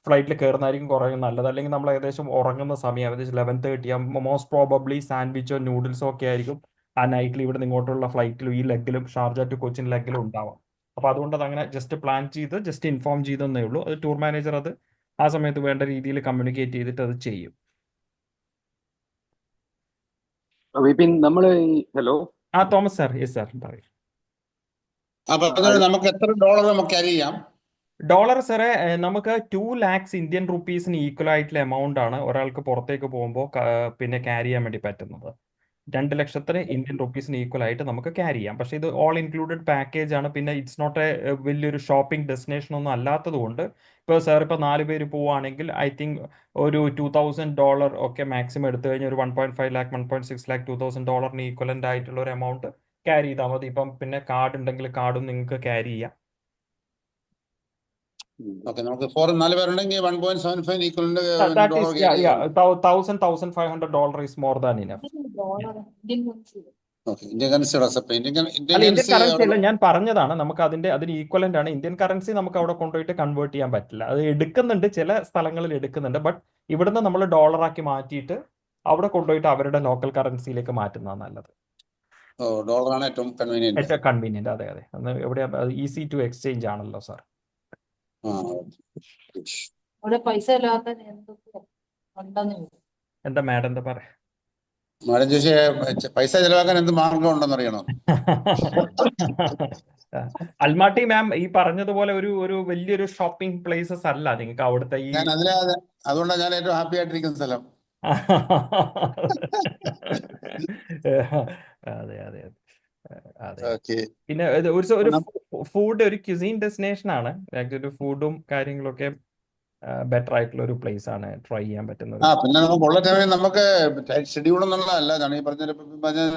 ഫ്ലൈറ്റിൽ കയറുന്നതായിരിക്കും കുറേ നല്ലത്. അല്ലെങ്കിൽ നമ്മൾ ഏകദേശം ഉറങ്ങുന്ന സമയം ഏകദേശം 11:30 ആകുമ്പോൾ മോസ്റ്റ് പ്രോബബ്ലി സാൻഡ്വിച്ചോ നൂഡിൽസോ ഒക്കെ ആയിരിക്കും ആ നൈറ്റിൽ ഇവിടെ നിന്ന് ഇങ്ങോട്ടുള്ള ഫ്ലൈറ്റിലും ഈ ലെഗിലും ഷാർജ ടു കൊച്ചിൻ ലെഗിലും ഉണ്ടാവാം. അപ്പോൾ അതുകൊണ്ട് അത് അങ്ങനെ ജസ്റ്റ് പ്ലാൻ ചെയ്ത് ജസ്റ്റ് ഇൻഫോം ചെയ്തെന്നേ ഉള്ളൂ. അത് ടൂർ മാനേജർ അത് ആ സമയത്ത് വേണ്ട രീതിയിൽ കമ്മ്യൂണിക്കേറ്റ് ചെയ്തിട്ട് അത് ചെയ്യും. വിപിൻ, നമ്മള് hello Thomas sir, yes sir, പറയും. അപ്പൊ നമുക്ക് എത്ര ഡോളർ നമുക്ക് ക്യാരി ചെയ്യാം? ഡോളർ സാറേ, നമുക്ക് 2 lakhs ഇന്ത്യൻ റുപ്പീസിന് ഈക്വൽ ആയിട്ടുള്ള എമൗണ്ട് ആണ് ഒരാൾക്ക് പുറത്തേക്ക് പോകുമ്പോൾ പിന്നെ ക്യാരി ചെയ്യാൻ വേണ്ടി പറ്റുന്നത്. 2 ലക്ഷത്തിന് ഇന്ത്യൻ റുപ്പീസിന് ഈക്വൽ ആയിട്ട് നമുക്ക് ക്യാരി ചെയ്യാം. പക്ഷേ ഇത് ഓൾ ഇൻക്ലൂഡഡ് പാക്കേജ് ആണ്. പിന്നെ ഇറ്റ്സ് നോട്ട് എ വലിയൊരു ഷോപ്പിംഗ് ഡെസ്റ്റിനേഷൻ ഒന്നും അല്ലാത്തത് കൊണ്ട് ഇപ്പോൾ സാർ ഇപ്പോൾ 4 പേര് പോവുകയാണെങ്കിൽ ഐ തിങ്ക് ഒരു $2,000 ഒക്കെ മാക്സിമം എടുത്തു കഴിഞ്ഞാൽ ഒരു 1.5 lakh 1.6 lakh $2,000 ഈക്വലൻ്റ് ആയിട്ടുള്ള ഒരു എമൗണ്ട് ക്യാരി ചെയ്താൽ മതി. ഇപ്പം പിന്നെ കാർഡ് ഉണ്ടെങ്കിൽ കാർഡും നിങ്ങൾക്ക് ക്യാരി ചെയ്യാം. ഓക്കെ, നമുക്ക് 4 പേരുണ്ടെങ്കിൽ 1.75 equivalent That dollar is, yeah, $1,000-$1,500 is more than enough. Okay, Indian currency accept Indian അല്ല, ഇന്ത്യൻ കറൻസി അല്ല, കറൻസി ഞാൻ പറഞ്ഞതാണ് നമുക്ക് അതിന് ഈക്വലന്റ് ആണ്. ഇന്ത്യൻ കറൻസി നമുക്ക് അവിടെ കൊണ്ടുപോയിട്ട് കൺവേർട്ട് ചെയ്യാൻ പറ്റില്ല. അത് എടുക്കുന്നുണ്ട്, ചില സ്ഥലങ്ങളിൽ എടുക്കുന്നുണ്ട്. ബട്ട് ഇവിടുന്ന് നമ്മൾ ഡോളറാക്കി മാറ്റിയിട്ട് അവിടെ കൊണ്ടുപോയിട്ട് അവരുടെ ലോക്കൽ കറൻസിയിലേക്ക് മാറ്റുന്നതാണ് നല്ലത്. ഡോളറാണ് ഏറ്റവും കൺവീനിയന്റ്. ഏറ്റവും കൺവീനിയന്റ്. അതെ അതെ. എവിടെയാ ഈസി ടു എക്സ്ചേഞ്ച് ആണല്ലോ സാർ. പൈസ ഇല്ലാത്ത എന്താ മാഡം എന്താ പറയാ? മാഡം ചോദിച്ചേ പൈസ ചെലവാക്കാൻ എന്ത് മാർഗം ഉണ്ടെന്ന് അറിയണോ? അൽമാട്ടി മാം ഈ പറഞ്ഞതുപോലെ ഒരു വലിയൊരു ഷോപ്പിംഗ് പ്ലേസസ് അല്ല നിങ്ങൾക്ക് അവിടുത്തെ ഈ. അതുകൊണ്ടാണ് ഞാൻ ഏറ്റവും ഹാപ്പി ആയിട്ടിരിക്കുന്ന സ്ഥലം. അതെ അതെ അതെ. അതെ. ഓക്കെ. പിന്നെ ഒരു ഫുഡ് ഒരു ക്യുസീൻ ഡെസ്റ്റിനേഷൻ ആണ്. ഒരു ഫുഡും കാര്യങ്ങളൊക്കെ ബെറ്റർ ആയിട്ടുള്ള ഒരു പ്ലേസ് ആണ്, ട്രൈ ചെയ്യാൻ പറ്റുന്ന ഒരു പിന്നെ നമുക്ക് ഉള്ള ടൈമിൽ നമുക്ക് ഷെഡ്യൂൾ എന്നുള്ളതല്ല, ഞാൻ ഈ പറഞ്ഞ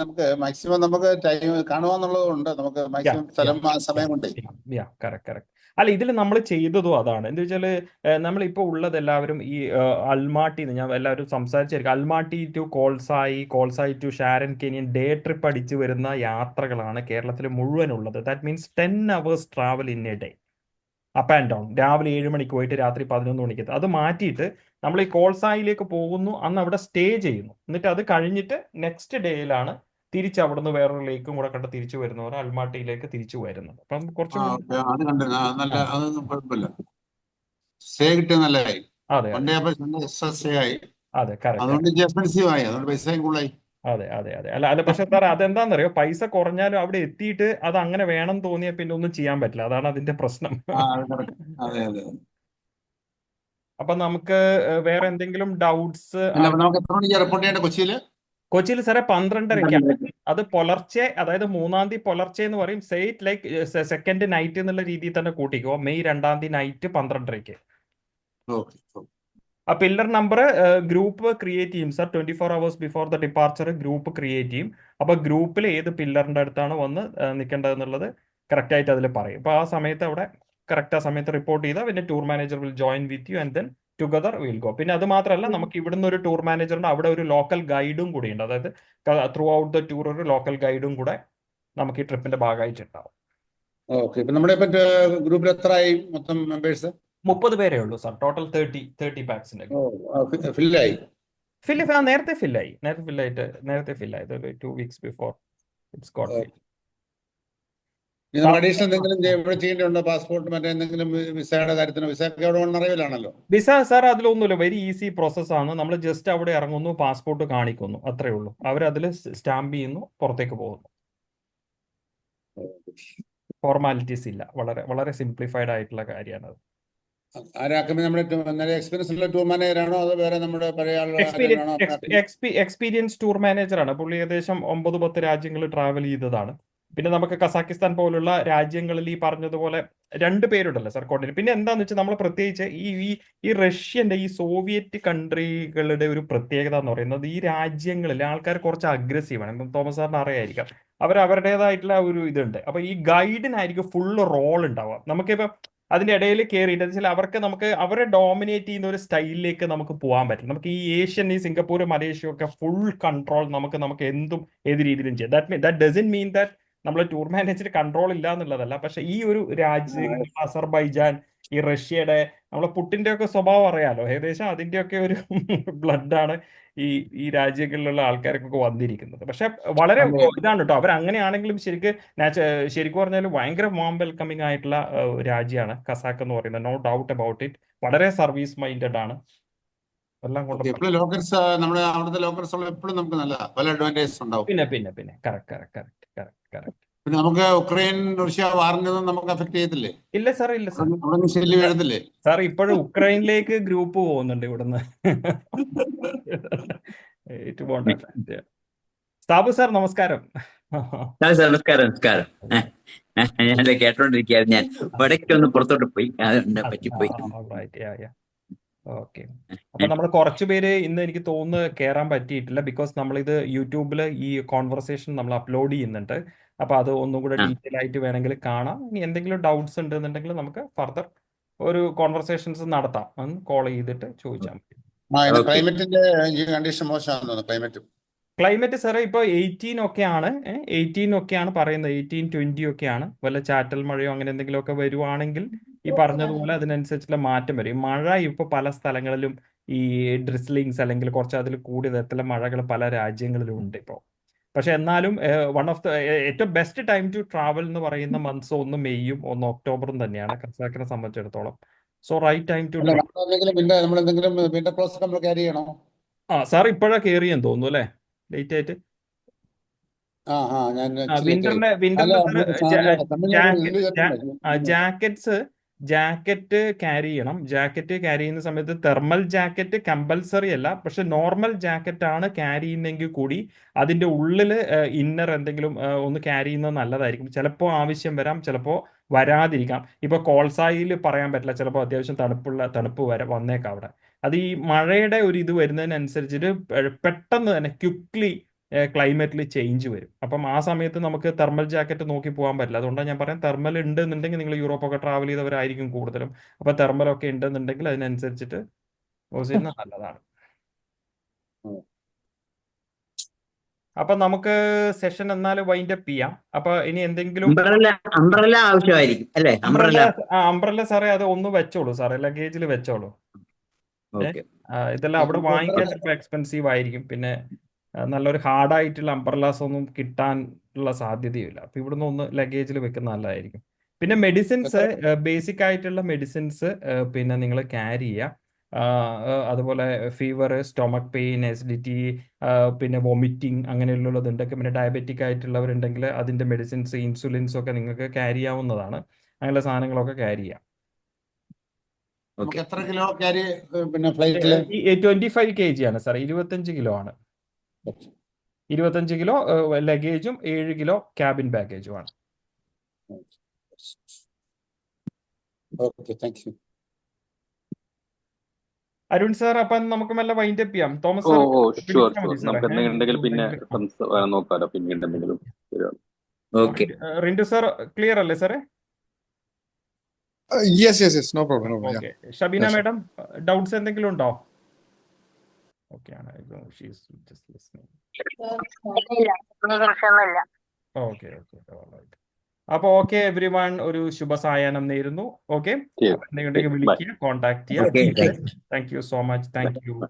നമുക്ക് മാക്സിമം നമുക്ക് ടൈം കാണുവാന്നുള്ളതുണ്ട്. നമുക്ക് മാക്സിമം സ്ഥലം ആ സമയം കൊണ്ടേ. കറക്റ്റ്. അല്ല, ഇതിൽ നമ്മൾ ചെയ്തതും അതാണ്. എന്താ വെച്ചാൽ നമ്മളിപ്പോൾ ഉള്ളത് എല്ലാവരും ഈ അൽമാട്ടി ഞാൻ എല്ലാവരും സംസാരിച്ചായിരിക്കും, Almaty to Kolsai to Charyn canyon day trip അടിച്ച് വരുന്ന യാത്രകളാണ് കേരളത്തിൽ മുഴുവനുള്ളത്. That means 10 hours travel in a day, up and down. രാവിലെ 7 മണിക്ക് പോയിട്ട് രാത്രി 11 മണിക്ക് എത്തും. അത് മാറ്റിയിട്ട് നമ്മൾ ഈ കോൾസായിലേക്ക് പോകുന്നു, അന്ന് അവിടെ സ്റ്റേ ചെയ്യുന്നു, എന്നിട്ട് അത് കഴിഞ്ഞിട്ട് നെക്സ്റ്റ് ഡേയിലാണ് തിരിച്ച് അവിടുന്ന് വേറൊരു ലേക്കും കൂടെ കണ്ട് തിരിച്ചു വരുന്നവർ അൽമാട്ടിയിലേക്ക് തിരിച്ചു വരുന്നത്. അപ്പം കുറച്ചും കൂടി അത് കണ്ടിരുന്നു. നല്ല, അതൊന്നും കുഴപ്പമില്ല. സ്റ്റേ കിട്ടിയ നല്ലതായി. അതെ വൺ ഡേ എക്സ്ട്രാ സ്റ്റേ ആയി. അതെ കറക്റ്റ്. അതുകൊണ്ട് എക്സ്പെൻസീവ് ആയി, അതുകൊണ്ട് പൈസയും കൂടുതലായി. അതെ. അല്ല പക്ഷെ സാറേ അതെന്താണെന്നറിയോ, പൈസ കുറഞ്ഞാലും അവിടെ എത്തിയിട്ട് അത് അങ്ങനെ വേണം തോന്നിയാൽ പിന്നെ ഒന്നും ചെയ്യാൻ പറ്റില്ല. അതാണ് അതിന്റെ പ്രശ്നം. അത് correct. അതെ. അപ്പൊ നമുക്ക് വേറെ എന്തെങ്കിലും ഡൗട്ട്സ്? അല്ല, അപ്പൊ നമുക്ക് എത്ര മണിക്ക് റിപ്പോർട്ട് ചെയ്യേണ്ട കൊച്ചിയില്? കൊച്ചിയിൽ സാറേ 12:30-ക്കാണ്. അത് പുലർച്ചെ, അതായത് 3-ാം തീയതി പുലർച്ചെ എന്ന് പറയും. സെയ്റ്റ് ലൈക്ക് സെക്കൻഡ് നൈറ്റ് എന്നുള്ള രീതിയിൽ തന്നെ കൂട്ടിക്കോ. മെയ് 2-ാം തീയതി നൈറ്റ് 12:30-ക്ക്. ഓക്കെ. ആ പില്ലർ നമ്പർ ഗ്രൂപ്പ് ക്രിയേറ്റ് ചെയ്യും sir. 24 hours before the departure group create ചെയ്യും. അപ്പൊ ഗ്രൂപ്പിൽ ഏത് പില്ലറിന്റെ അടുത്താണ് വന്ന് നിൽക്കേണ്ടത് എന്നുള്ളത് കറക്റ്റ് ആയിട്ട് അതിൽ പറയും. അപ്പൊ ആ സമയത്ത് അവിടെ കറക്റ്റ് ആ സമയത്ത് റിപ്പോർട്ട് ചെയ്താൽ പിന്നെ tour manager will join with you and then together will go. പിന്നെ അത് മാത്രമല്ല, നമുക്ക് ഇവിടുന്ന് ഒരു ടൂർ മാനേജറുണ്ട്, അവിടെ ഒരു ലോക്കൽ ഗൈഡും കൂടി ഉണ്ട്. അതായത് ത്രൂ ഔട്ട് ദ ടൂർ ഒരു ലോക്കൽ ഗൈഡും കൂടെ നമുക്ക് ഈ ട്രിപ്പിന്റെ ഭാഗമായിട്ടുണ്ടാവും. ഓക്കെ. ഇപ്പൊ നമ്മുടെ ഗ്രൂപ്പിൽ എത്രയായി മൊത്തം മെമ്പേഴ്സ്? 30 പേരേ ഉള്ളൂ സാർ. ടോട്ടൽ 30 പാക്സിന്റെ ഫില്ലായി. നേരത്തെ ഫില്ലായിട്ട് ഒരു 2 weeks before it's got fill. Additional എന്തെങ്കിലും ഇവിടെ ചെയ്യേണ്ടതുണ്ടോ? പാസ്പോർട്ട് മറ്റേ എന്തെങ്കിലും വിസയുടെ കാര്യത്തിന്? വിസ ഒക്കെ അവിടെ അറിവിലാണല്ലോ. വിസ സാർ അതിലൊന്നുമില്ല, വെരി ഈസി പ്രോസസ് ആണ്. നമ്മൾ ജസ്റ്റ് അവിടെ ഇറങ്ങുന്നു, പാസ്പോർട്ട് കാണിക്കുന്നു, അത്രേ ഉള്ളൂ. അവരതിൽ സ്റ്റാമ്പ് ചെയ്യുന്നു, പുറത്തേക്ക് പോകുന്നു. ഫോർമാലിറ്റീസ് ഇല്ല. വളരെ വളരെ സിംപ്ലിഫൈഡ് ആയിട്ടുള്ള കാര്യമാണ് അത്. ആരാക്കുമ്പോൾ നമ്മുടെ എക്സ്പീരിയൻസ് ഉള്ള ടൂർ മാനേജറാണോ അതോ വേറെ നമ്മുടെ പഴയ എക്സ്പീരിയൻസ് ടൂർ മാനേജറാണ് പുള്ളി. ഏകദേശം 9-10 രാജ്യങ്ങൾ ട്രാവൽ ചെയ്തതാണ്. പിന്നെ നമുക്ക് കസാക്കിസ്ഥാൻ പോലുള്ള രാജ്യങ്ങളിൽ ഈ പറഞ്ഞതുപോലെ 2 പേരുണ്ടല്ലോ സാർ കോർഡിനേറ്റ്. പിന്നെ എന്താന്ന് വെച്ചാൽ നമ്മൾ പ്രത്യേകിച്ച് ഈ റഷ്യന്റെ ഈ സോവിയറ്റ് കൺട്രികളുടെ ഒരു പ്രത്യേകത എന്ന് പറയുന്നത്, ഈ രാജ്യങ്ങളിൽ ആൾക്കാർ കുറച്ച് അഗ്രസീവാണ്. ഇപ്പം തോമസ് സാറിന് അറിയായിരിക്കാം, അവരുടേതായിട്ടുള്ള ഒരു ഇതുണ്ട്. അപ്പൊ ഈ ഗൈഡിനായിരിക്കും ഫുള്ള് റോൾ ഉണ്ടാവുക. നമുക്കിപ്പോ അതിന്റെ ഇടയിൽ കയറിയിട്ട് നമുക്ക് അവരെ ഡോമിനേറ്റ് ചെയ്യുന്ന ഒരു സ്റ്റൈലിലേക്ക് നമുക്ക് പോകാൻ പറ്റും. നമുക്ക് ഈ ഏഷ്യൻ, ഈ സിംഗപ്പൂർ, മലേഷ്യ ഒക്കെ ഫുൾ കൺട്രോൾ നമുക്ക് എന്തും ഏത് രീതിയിലും ചെയ്യാം. ദാറ്റ് ഡസന്റ് മീൻ ദാറ്റ് നമ്മൾ ടൂർ മാനേജർ കൺട്രോൾ ഇല്ല എന്നുള്ളതല്ല. പക്ഷെ ഈ ഒരു രാജ്യം, അസർബൈജാൻ, ഈ റഷ്യയുടെ, നമ്മളെ പുട്ടിന്റെ ഒക്കെ സ്വഭാവം അറിയാലോ, ഏകദേശം അതിന്റെയൊക്കെ ഒരു ബ്ലഡാണ് ഈ രാജ്യങ്ങളിലുള്ള ആൾക്കാർക്കൊക്കെ വന്നിരിക്കുന്നത്. പക്ഷെ വളരെ ഇതാണ് കേട്ടോ, അവരങ്ങനെയാണെങ്കിലും ശരിക്കും പറഞ്ഞാൽ ഭയങ്കര വാം വെൽക്കമിങ് ആയിട്ടുള്ള രാജ്യമാണ് കസാക്ക് എന്ന് പറയുന്നത്. No doubt about it. വളരെ സർവീസ് മൈൻഡഡ് ആണ്. എല്ലാം കൊണ്ട് ലോക്കൽസ്, നമ്മുടെ അവിടുത്തെ ലോക്കൽസ് എപ്പോഴും നമുക്ക് നല്ല പല അഡ്വാൻറ്റേജസ് ഉണ്ടാവും. പിന്നെ കറക്റ്റ്. പിന്നെ നമുക്ക് ഉക്രൈൻ റഷ്യ വാറിനൊന്നും നമുക്ക് അഫക്ട് ചെയ്യത്തില്ലേ? ഇല്ല സാർ, ശല്യം എഴുതില്ലേ സാർ? ഇപ്പോഴും ഉക്രൈനിലേക്ക് ഗ്രൂപ്പ് പോകുന്നുണ്ട് ഇവിടുന്ന്. സാബു സാർ നമസ്കാരം. നമസ്കാരം. ഞാൻ കേട്ടോണ്ടിരിക്കുകയായിരുന്നു. ഞാൻ ഇടയ്ക്കൊന്ന് പുറത്തോട്ട് പോയി, അതുകൊണ്ട് പറ്റിപ്പോയി. ഓക്കെ. അപ്പൊ നമ്മൾ കുറച്ചുപേര് ഇന്ന് എനിക്ക് തോന്നുന്നു കയറാൻ പറ്റിയിട്ടില്ല. ബിക്കോസ് നമ്മളിത് യൂട്യൂബിൽ ഈ കോൺവെർസേഷൻ നമ്മൾ അപ്ലോഡ് ചെയ്യുന്നുണ്ട്. അപ്പൊ അത് ഒന്നും കൂടെ ഡീറ്റെയിൽ ആയിട്ട് വേണമെങ്കിൽ കാണാം. ഇനി എന്തെങ്കിലും ഡൗട്ട്സ് ഉണ്ടെന്നുണ്ടെങ്കിൽ നമുക്ക് ഫർദർ ഒരു കോൺവെർസേഷൻസ് നടത്താം. കോൾ ചെയ്തിട്ട് ചോദിച്ചാൽ മതി. ക്ലൈമറ്റിന്റെ കണ്ടീഷൻ മോശമാണെന്ന്. ക്ലൈമറ്റ് സാറേ ഇപ്പോൾ 18 ഒക്കെയാണ് പറയുന്നത്. 18-20 ഒക്കെയാണ്. വല്ല ചാറ്റൽ മഴയോ അങ്ങനെ എന്തെങ്കിലുമൊക്കെ വരുവാണെങ്കിൽ ഈ പറഞ്ഞതുപോലെ അതിനനുസരിച്ചുള്ള മാറ്റം വരും. ഈ മഴ ഇപ്പോൾ പല സ്ഥലങ്ങളിലും ഈ ഡ്രിസ്ലിങ്സ് അല്ലെങ്കിൽ കുറച്ച് അതിൽ കൂടിയ തരത്തിലുള്ള മഴകൾ പല രാജ്യങ്ങളിലും ഉണ്ട് ഇപ്പോൾ. പക്ഷെ എന്നാലും വൺ ഓഫ് ദ ഏറ്റവും ബെസ്റ്റ് ടൈം ടു ട്രാവൽ എന്ന് പറയുന്ന മന്ത്സ് 1 മെയ്യും 1 ഒക്ടോബറും തന്നെയാണ് കസാക്കിനെ സംബന്ധിച്ചിടത്തോളം. So right time to sir ഇപ്പോഴാണ് കയറിയെന്ന് തോന്നുന്നു അല്ലേ, ലേറ്റ് ആയിട്ട്. വിന്ററിന്റെ ജാക്കറ്റ്സ് ജാക്കറ്റ് ക്യാരി ചെയ്യണം. ജാക്കറ്റ് ക്യാരി ചെയ്യുന്ന സമയത്ത് തെർമൽ ജാക്കറ്റ് കമ്പൽസറി അല്ല, പക്ഷെ നോർമൽ ജാക്കറ്റ് ആണ് ക്യാരി ചെയ്യുന്നെങ്കിൽ കൂടി അതിൻ്റെ ഉള്ളിൽ ഇന്നർ എന്തെങ്കിലും ഒന്ന് ക്യാരി ചെയ്യുന്നത് നല്ലതായിരിക്കും. ചിലപ്പോൾ ആവശ്യം വരാം, ചിലപ്പോൾ വരാതിരിക്കാം. ഇപ്പോൾ കോൾസായിൽ പറയാൻ പറ്റില്ല, ചിലപ്പോൾ അത്യാവശ്യം തണുപ്പ് വന്നേക്കാം അവിടെ. അത് ഈ മഴയുടെ ഒരു ഇത് വരുന്നതിനനുസരിച്ചിട്ട് പെട്ടെന്ന് തന്നെ ക്വിക്ക്ലി ക്ലൈമറ്റിൽ ചേഞ്ച് വരും. അപ്പം ആ സമയത്ത് നമുക്ക് തെർമൽ ജാക്കറ്റ് നോക്കി പോകാൻ പറ്റില്ല. അതുകൊണ്ടാണ് ഞാൻ പറയാം, തെർമൽ ഉണ്ടെന്നുണ്ടെങ്കിൽ നിങ്ങൾ യൂറോപ്പൊക്കെ ട്രാവൽ ചെയ്തവരായിരിക്കും കൂടുതലും. അപ്പോൾ തെർമലൊക്കെ ഉണ്ടെന്നുണ്ടെങ്കിൽ അതിനനുസരിച്ചിട്ട് യൂസ് ചെയ്യുന്നത് നല്ലതാണ്. അപ്പൊ നമുക്ക് സെഷൻ എന്നാൽ വൈൻഡ് അപ്പ് ചെയ്യാം. അപ്പൊ ഇനി എന്തെങ്കിലും അംബ്രല്ല ആവശ്യമായിരിക്കും അല്ലേ? അംബ്രല്ല സാറേ അത് ഒന്ന് വെച്ചോളൂ സാറേ, ലഗേജിൽ വെച്ചോളൂ. ഓക്കെ. ഇതെല്ലാം അവിടെ വാങ്ങിക്കാൻ ചിലപ്പോൾ എക്സ്പെൻസീവ് ആയിരിക്കും. പിന്നെ നല്ലൊരു ഹാർഡായിട്ടുള്ള അംബ്രല്ലാസ് ഒന്നും കിട്ടാനുള്ള സാധ്യതയില്ല. അപ്പൊ ഇവിടുന്ന് ഒന്ന് ലഗേജിൽ വെക്കുന്ന നല്ലതായിരിക്കും. പിന്നെ മെഡിസിൻസ്, ബേസിക് ആയിട്ടുള്ള മെഡിസിൻസ് പിന്നെ നിങ്ങൾ ക്യാരി ചെയ്യുക. അതുപോലെ ഫീവർ, സ്റ്റൊമക് പെയിൻ, acidity, പിന്നെ വോമിറ്റിംഗ് അങ്ങനെയുള്ളതുണ്ടെങ്കിൽ, പിന്നെ ഡയബറ്റിക് ആയിട്ടുള്ളവരുണ്ടെങ്കിൽ അതിൻ്റെ മെഡിസിൻസ്, ഇൻസുലിൻസ് ഒക്കെ നിങ്ങൾക്ക് ക്യാരി ചെയ്യാവുന്നതാണ്. അങ്ങനെയുള്ള സാധനങ്ങളൊക്കെ ക്യാരി ചെയ്യാം. നമുക്ക് എത്ര കിലോ ക്യാരി പിന്നെ ഫ്ലൈറ്റില്? 25 kg ആണ് സാർ, 25 കിലോ ആണ്. 25 കിലോ ലഗേജും 7 കിലോ ക്യാബിൻ ബാഗേജും ആണ്. Okay, thank you. Arun sir, അപ്പം നമുക്ക് മെല്ലെ വൈൻഡ് അപ്പ് ചെയ്യാം. തോമസ് ഓ സാർ ഓ ഷുവർ വിളിച്ചാൽ ഷുവർ മതി സാറേ. നമുക്ക് എന്തെങ്കിലും ഉണ്ടെങ്കിൽ പിന്നെ നോക്കാലോ, പിന്നീട് എന്തെങ്കിലും ശരിയാണ്. ഓക്കെ. റിൻഡു സാർ ക്ലിയർ അല്ലേ സാറേ? Yes, no problem. Okay. Shabeena madam doubts എന്തെങ്കിലും ഉണ്ടോ? ഓക്കെ ആണ്. ഓക്കെ. അപ്പോൾ ഓക്കെ എവ്രി വൺ, ഒരു ശുഭസായാഹ്നം നേരുന്നു. ഓക്കെ, എന്തെങ്കിലും വിളിക്കുക, കോൺടാക്ട് ഓക്കെ. ചെയ്യുക. Thank you so much. Thank you.